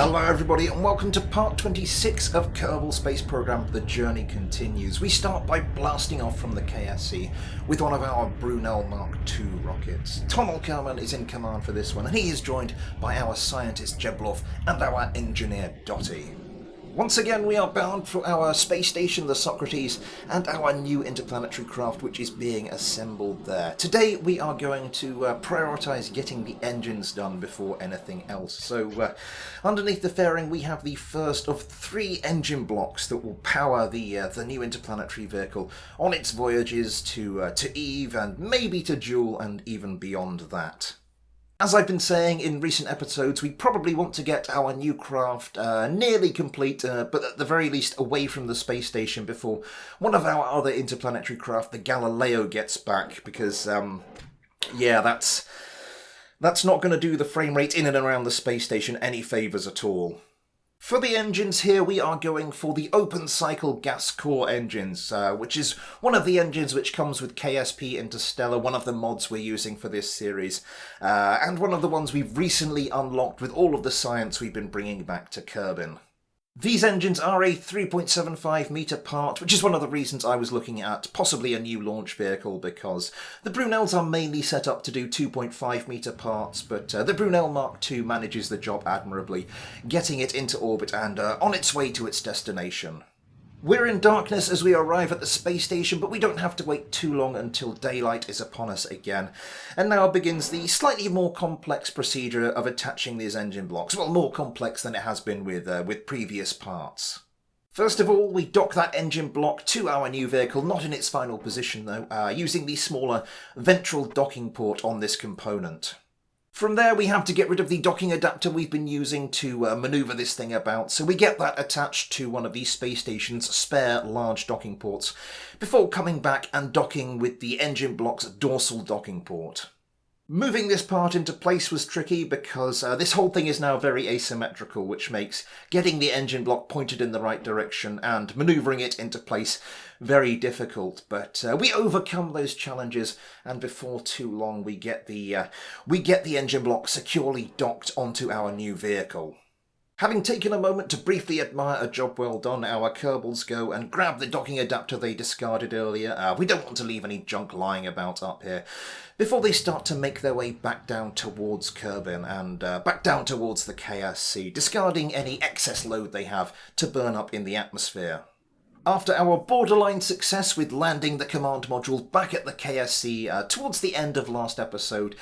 Hello everybody and welcome to part 26 of Kerbal Space Program. The journey continues. We start by blasting off from the KSC with one of our Brunel Mark II rockets. Tom Kerman is in command for this one and he is joined by our scientist Jeblov and our engineer Dottie. Once again, we are bound for our space station, the Socrates, and our new interplanetary craft which is being assembled there. Today we are going to prioritise getting the engines done before anything else. So underneath the fairing we have the first of 3 engine blocks that will power the new interplanetary vehicle on its voyages to Eve and maybe to Joule and even beyond that. As I've been saying in recent episodes, we probably want to get our new craft nearly complete, but at the very least away from the space station before one of our other interplanetary craft, the Galileo, gets back, because, yeah, that's not going to do the frame rate in and around the space station any favours at all. For the engines here, we are going for the open cycle gas core engines, which is one of the engines which comes with KSP Interstellar, one of the mods we're using for this series, and one of the ones we've recently unlocked with all of the science we've been bringing back to Kerbin. These engines are a 3.75 metre part, which is one of the reasons I was looking at possibly a new launch vehicle, because the Brunels are mainly set up to do 2.5 metre parts, but the Brunel Mark II manages the job admirably, getting it into orbit and on its way to its destination. We're in darkness as we arrive at the space station, but we don't have to wait too long until daylight is upon us again. And now begins the slightly more complex procedure of attaching these engine blocks. Well, more complex than it has been with previous parts. First of all, we dock that engine block to our new vehicle, not in its final position though, using the smaller ventral docking port on this component. From there we have to get rid of the docking adapter we've been using to manoeuvre this thing about, so we get that attached to one of the space station's spare large docking ports, before coming back and docking with the engine block's dorsal docking port. Moving this part into place was tricky because this whole thing is now very asymmetrical, which makes getting the engine block pointed in the right direction and manoeuvring it into place very difficult. But we overcome those challenges, and before too long we get the engine block securely docked onto our new vehicle. Having taken a moment to briefly admire a job well done, our Kerbals go and grab the docking adapter they discarded earlier. We don't want to leave any junk lying about up here, before they start to make their way back down towards Kerbin and back down towards the KSC, discarding any excess load they have to burn up in the atmosphere. After our borderline success with landing the command module back at the KSC towards the end of last episode,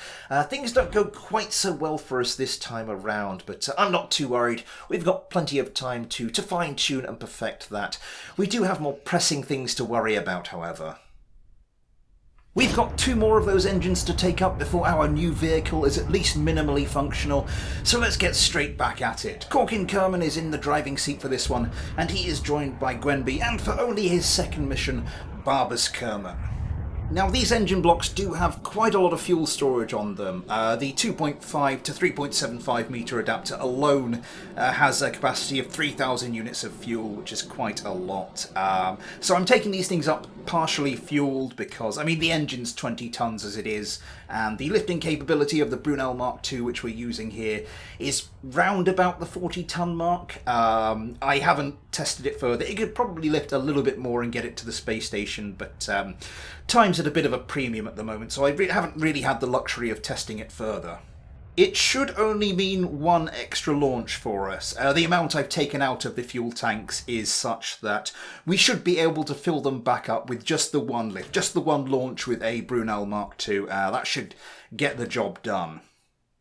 things don't go quite so well for us this time around, but I'm not too worried. We've got plenty of time to fine-tune and perfect that. We do have more pressing things to worry about, however. We've got 2 more of those engines to take up before our new vehicle is at least minimally functional, so let's get straight back at it. Corkin Kerman is in the driving seat for this one, and he is joined by Gwenby, and for only his second mission, Barbas Kerman. Now, these engine blocks do have quite a lot of fuel storage on them. The 2.5 to 3.75 metre adapter alone has a capacity of 3,000 units of fuel, which is quite a lot. So I'm taking these things up partially fueled because, I mean, the engine's 20 tonnes as it is, and the lifting capability of the Brunel Mark II, which we're using here, is round about the 40-tonne mark. I haven't tested it further. It could probably lift a little bit more and get it to the space station, but time's at a bit of a premium at the moment, so I haven't really had the luxury of testing it further. It should only mean 1 extra launch for us. The amount I've taken out of the fuel tanks is such that we should be able to fill them back up with just the 1 lift, just the 1 launch with a Brunel Mark II. That should get the job done.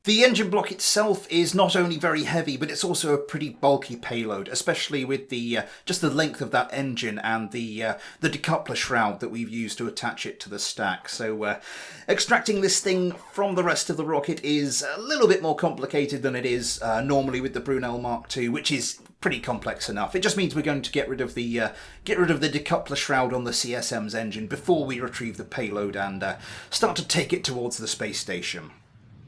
The engine block itself is not only very heavy, but it's also a pretty bulky payload, especially with the just the length of that engine and the decoupler shroud that we've used to attach it to the stack. So extracting this thing from the rest of the rocket is a little bit more complicated than it is normally with the Brunel Mark II, which is pretty complex enough. It just means we're going to get rid of the decoupler shroud on the CSM's engine before we retrieve the payload and start to take it towards the space station.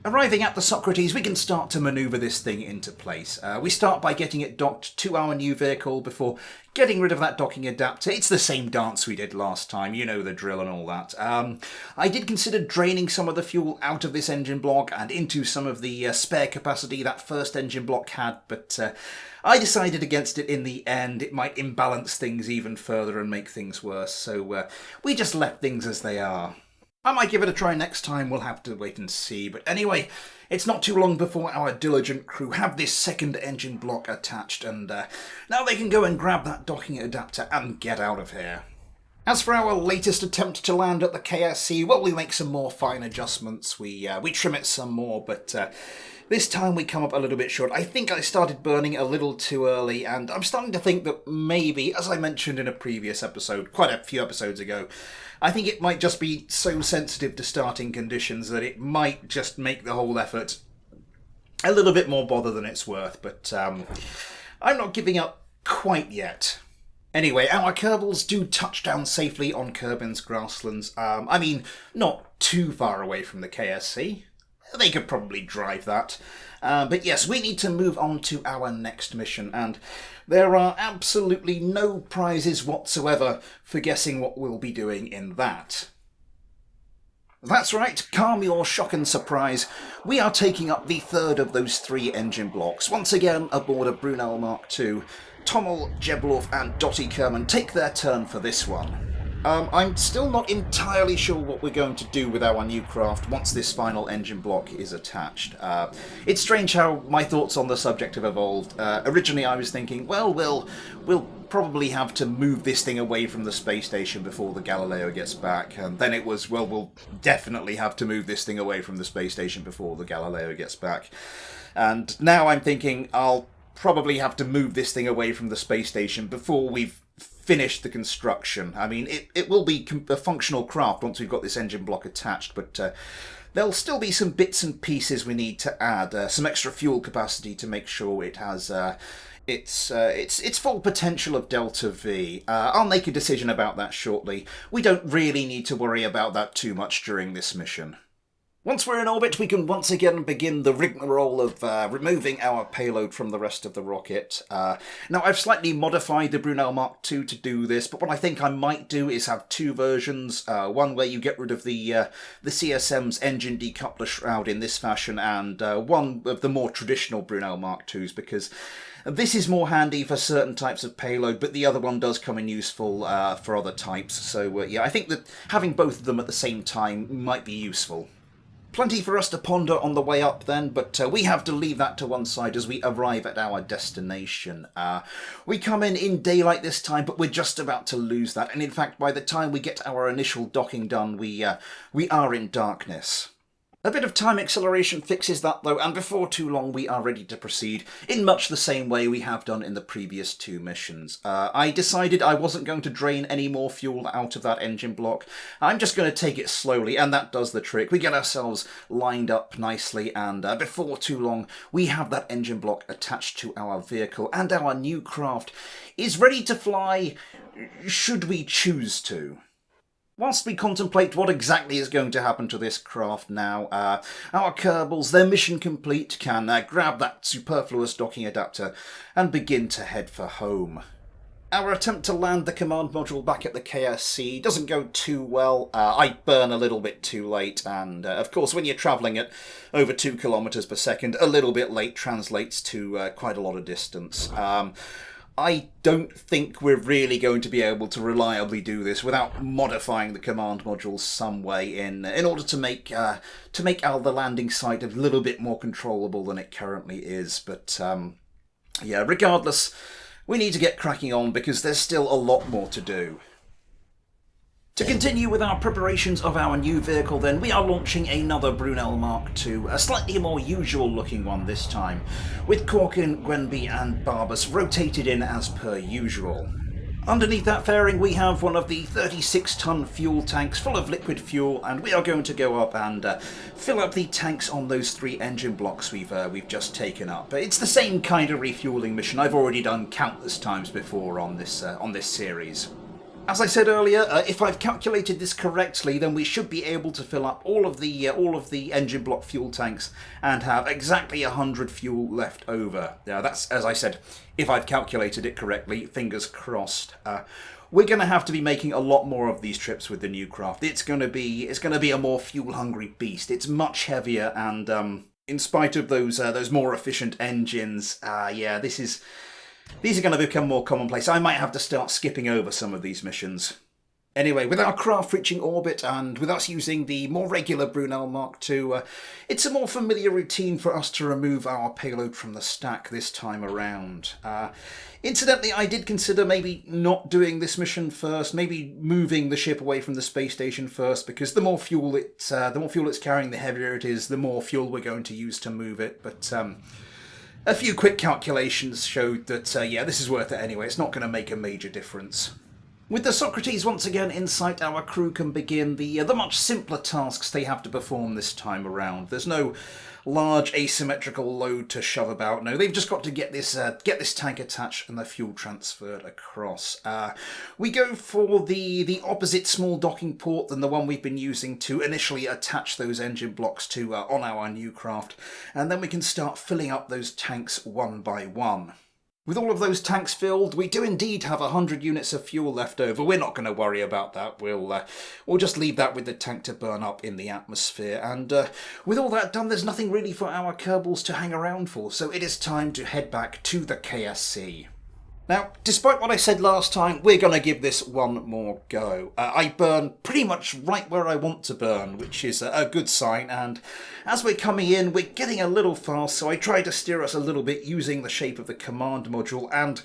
Arriving at the Socrates, we can start to manoeuvre this thing into place. We start by getting it docked to our new vehicle before getting rid of that docking adapter. It's the same dance we did last time, you know the drill and all that. I did consider draining some of the fuel out of this engine block and into some of the spare capacity that first engine block had, but I decided against it in the end. It might imbalance things even further and make things worse, so we just left things as they are. I might give it a try next time, we'll have to wait and see. But anyway, it's not too long before our diligent crew have this second engine block attached, and now they can go and grab that docking adapter and get out of here. As for our latest attempt to land at the KSC, well, we make some more fine adjustments. We trim it some more, but this time we come up a little bit short. I think I started burning a little too early, and I'm starting to think that maybe, as I mentioned in a previous episode, quite a few episodes ago, I think it might just be so sensitive to starting conditions that it might just make the whole effort a little bit more bother than it's worth, but I'm not giving up quite yet. Anyway, our Kerbals do touch down safely on Kerbin's grasslands. I mean, not too far away from the KSC. They could probably drive that. But yes, we need to move on to our next mission, and there are absolutely no prizes whatsoever for guessing what we'll be doing in that. That's right, calm your shock and surprise. We are taking up the third of those 3 engine blocks, once again aboard a Brunel Mark II. Tommel, Jeblov and Dottie Kerman take their turn for this one. I'm still not entirely sure what we're going to do with our new craft once this final engine block is attached. It's strange how my thoughts on the subject have evolved. Originally I was thinking, well, we'll probably have to move this thing away from the space station before the Galileo gets back. And then it was, well, we'll definitely have to move this thing away from the space station before the Galileo gets back. And now I'm thinking I'll probably have to move this thing away from the space station before we've finished the construction. I mean, it will be a functional craft once we've got this engine block attached, but there'll still be some bits and pieces we need to add, some extra fuel capacity to make sure it has its full potential of Delta V. I'll make a decision about that shortly. We don't really need to worry about that too much during this mission. Once we're in orbit, we can once again begin the rigmarole of removing our payload from the rest of the rocket. Now, I've slightly modified the Brunel Mark II to do this, but what I think I might do is have 2 versions. One where you get rid of the CSM's engine decoupler shroud in this fashion, and one of the more traditional Brunel Mark IIs, because this is more handy for certain types of payload, but the other one does come in useful for other types. So, yeah, I think that having both of them at the same time might be useful. Plenty for us to ponder on the way up then, but we have to leave that to one side as we arrive at our destination. We come in daylight this time, but we're just about to lose that, and in fact by the time we get our initial docking done, we are in darkness. A bit of time acceleration fixes that though, and before too long we are ready to proceed in much the same way we have done in the previous 2 missions. I decided I wasn't going to drain any more fuel out of that engine block. I'm just going to take it slowly, and that does the trick. We get ourselves lined up nicely, and before too long we have that engine block attached to our vehicle, and our new craft is ready to fly should we choose to. Whilst we contemplate what exactly is going to happen to this craft now, our Kerbals, their mission complete, can grab that superfluous docking adapter and begin to head for home. Our attempt to land the command module back at the KSC doesn't go too well. I burn a little bit too late, and of course when you're travelling at over 2 kilometers per second, a little bit late translates to quite a lot of distance. I don't think we're really going to be able to reliably do this without modifying the command module some way in order to make the landing site a little bit more controllable than it currently is. But yeah, regardless, we need to get cracking on because there's still a lot more to do. To continue with our preparations of our new vehicle then, we are launching another Brunel Mark II, a slightly more usual looking one this time, with Corkin, Gwenby and Barbas rotated in as per usual. Underneath that fairing we have one of the 36-ton fuel tanks full of liquid fuel, and we are going to go up and fill up the tanks on those 3 engine blocks we've just taken up. It's the same kind of refueling mission I've already done countless times before on this series. As I said earlier, if I've calculated this correctly, then we should be able to fill up all of the engine block fuel tanks and have exactly 100 fuel left over. That's, as I said, if I've calculated it correctly. Fingers crossed. We're going to have to be making a lot more of these trips with the new craft. It's going to be a more fuel-hungry beast. It's much heavier, and in spite of those more efficient engines, these are going to become more commonplace. I might have to start skipping over some of these missions. Anyway, with our craft reaching orbit and with us using the more regular Brunel Mark II, it's a more familiar routine for us to remove our payload from the stack this time around. Incidentally, I did consider maybe not doing this mission first, maybe moving the ship away from the space station first, because the more fuel it's carrying, the heavier it is, the more fuel we're going to use to move it. But a few quick calculations showed that, this is worth it anyway. It's not going to make a major difference. With the Socrates once again in sight, our crew can begin the much simpler tasks they have to perform this time around. There's no large asymmetrical load to shove about. No, they've just got to get this tank attached and the fuel transferred across. We go for the opposite small docking port than the one we've been using to initially attach those engine blocks to on our new craft, and then we can start filling up those tanks one by one. With all of those tanks filled, we do indeed have 100 units of fuel left over. We're not going to worry about that. We'll just leave that with the tank to burn up in the atmosphere. And with all that done, there's nothing really for our Kerbals to hang around for. So it is time to head back to the KSC. Now, despite what I said last time, we're going to give this one more go. I burn pretty much right where I want to burn, which is a good sign, and as we're coming in, we're getting a little fast, so I try to steer us a little bit using the shape of the command module, and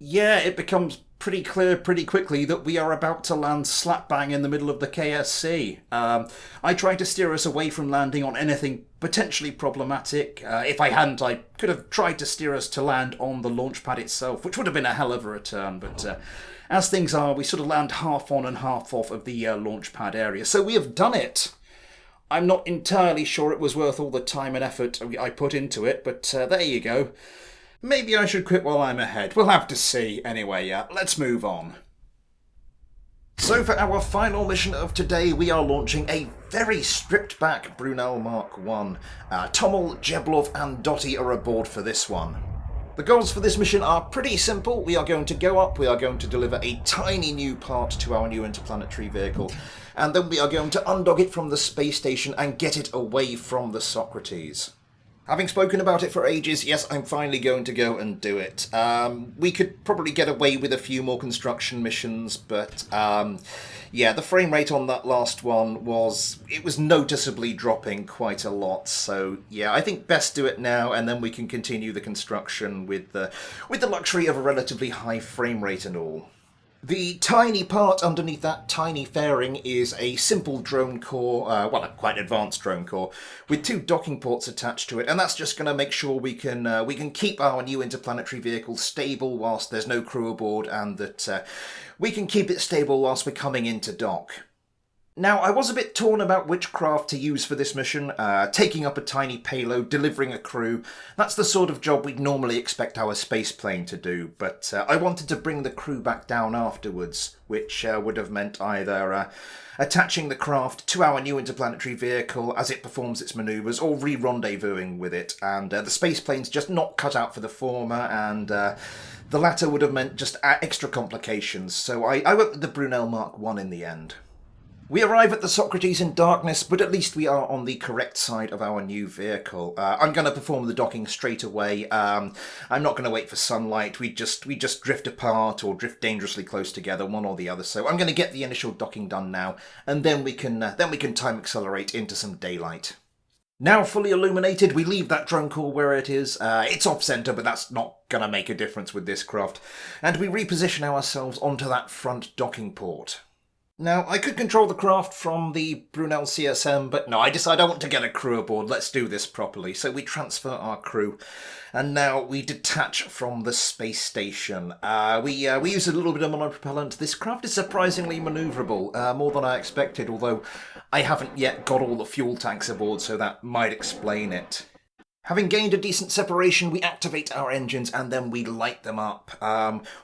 yeah, it becomes pretty clear pretty quickly that we are about to land slap bang in the middle of the KSC. I try to steer us away from landing on anything potentially problematic. If I hadn't, I could have tried to steer us to land on the launch pad itself, which would have been a hell of a return, but as things are, we sort of land half on and half off of the launch pad area. So we have done it. I'm not entirely sure it was worth all the time and effort I put into it, but there you go. Maybe I should quit while I'm ahead. We'll have to see. Anyway, let's move on. So for our final mission of today, we are launching a very stripped back Brunel Mark I. Tommel, Jeblov and Dottie are aboard for this one. The goals for this mission are pretty simple. We are going to go up, we are going to deliver a tiny new part to our new interplanetary vehicle, and then we are going to undog it from the space station and get it away from the Socrates. Having spoken about it for ages, yes, I'm finally going to go and do it. We could probably get away with a few more construction missions, but the frame rate on that last one was noticeably dropping quite a lot. So yeah, I think best do it now, and then we can continue the construction with the luxury of a relatively high frame rate and all. The tiny part underneath that tiny fairing is a simple drone core, a quite advanced drone core, with 2 docking ports attached to it, and that's just going to make sure we can keep our new interplanetary vehicle stable whilst there's no crew aboard, and that we can keep it stable whilst we're coming into dock. Now, I was a bit torn about which craft to use for this mission. Taking up a tiny payload, delivering a crew, that's the sort of job we'd normally expect our space plane to do, but I wanted to bring the crew back down afterwards, which would have meant either attaching the craft to our new interplanetary vehicle as it performs its manoeuvres, or re-rendezvousing with it, and the space plane's just not cut out for the former, and the latter would have meant just extra complications, so I went with the Brunel Mark I in the end. We arrive at the Socrates in darkness, but at least we are on the correct side of our new vehicle. I'm going to perform the docking straight away. I'm not going to wait for sunlight. We just drift apart or drift dangerously close together, one or the other. So I'm going to get the initial docking done now, and then we can time accelerate into some daylight. Now fully illuminated, we leave that drone core where it is. It's off-center, but that's not going to make a difference with this craft. And we reposition ourselves onto that front docking port. Now, I could control the craft from the Brunel CSM, but no, I decide I want to get a crew aboard. Let's do this properly. So we transfer our crew, and now we detach from the space station. We use a little bit of monopropellant. This craft is surprisingly manoeuvrable, more than I expected, although I haven't yet got all the fuel tanks aboard, so that might explain it. Having gained a decent separation, we activate our engines and then we light them up.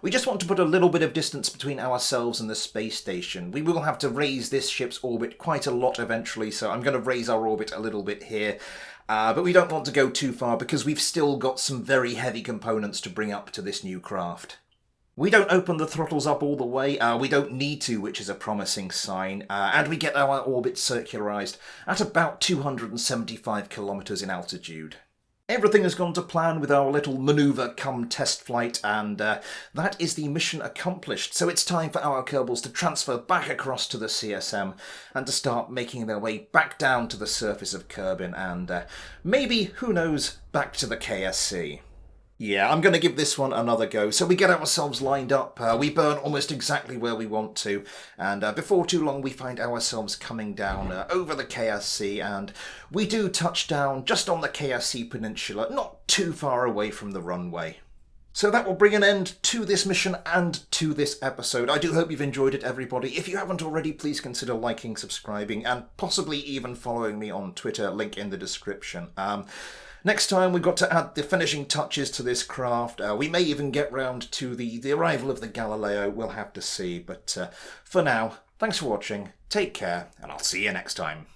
We just want to put a little bit of distance between ourselves and the space station. We will have to raise this ship's orbit quite a lot eventually, so I'm going to raise our orbit a little bit here. But we don't want to go too far because we've still got some very heavy components to bring up to this new craft. We don't open the throttles up all the way, we don't need to, which is a promising sign, and we get our orbit circularized at about 275 kilometers in altitude. Everything has gone to plan with our little maneuver cum test flight, and that is the mission accomplished. So it's time for our Kerbals to transfer back across to the CSM and to start making their way back down to the surface of Kerbin and maybe, who knows, back to the KSC. Yeah, I'm going to give this one another go. So we get ourselves lined up, we burn almost exactly where we want to, and before too long we find ourselves coming down over the KSC, and we do touch down just on the KSC Peninsula, not too far away from the runway. So that will bring an end to this mission and to this episode. I do hope you've enjoyed it, everybody. If you haven't already, please consider liking, subscribing, and possibly even following me on Twitter, link in the description. Next time we've got to add the finishing touches to this craft. We may even get round to the arrival of the Galileo. We'll have to see. But for now, thanks for watching, take care, and I'll see you next time.